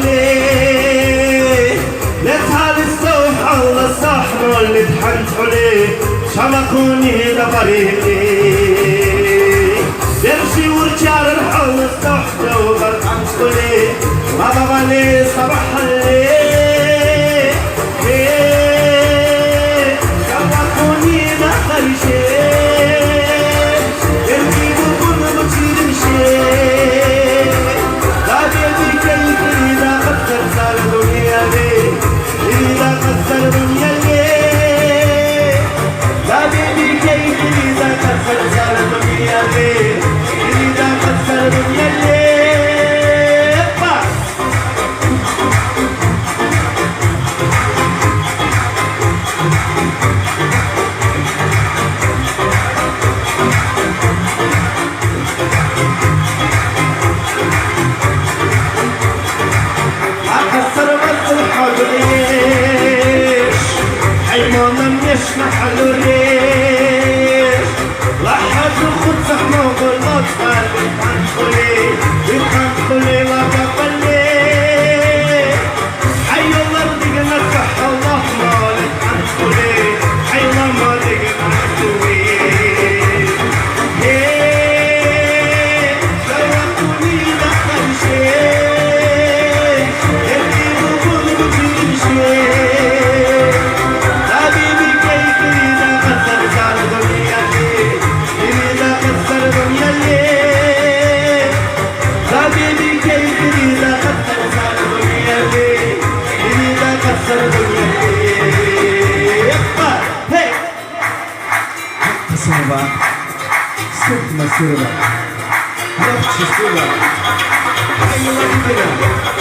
عليه لا تهال السوح الله صاحبه اللي تحنت عليه شمكوني دبريني يمشي ورجال الحول السوح جوب الحنت عليه بابا عليه صباح الليل شمكوني دخل شيء يركبوا كل مجيد مشي لا بيبي كيف إذا قدر صار دنيا ليه إذا قدر دنيا ليه لا بيبي كيف إذا قدر صار دنيا ليه إذا قدر دنيا ليه نشنح له ليش لاحظ الخد زحمه والأطفال بيتحنخلي لا بقلي حي الأرض نفتح الله ما بيتحنخلي حي الله ما بيتحنخلي شوقوني دخل شيء يركبوا كل مجيب شيء Samba, Sukma Sura, Love Chisura, Ayuwa Dibina.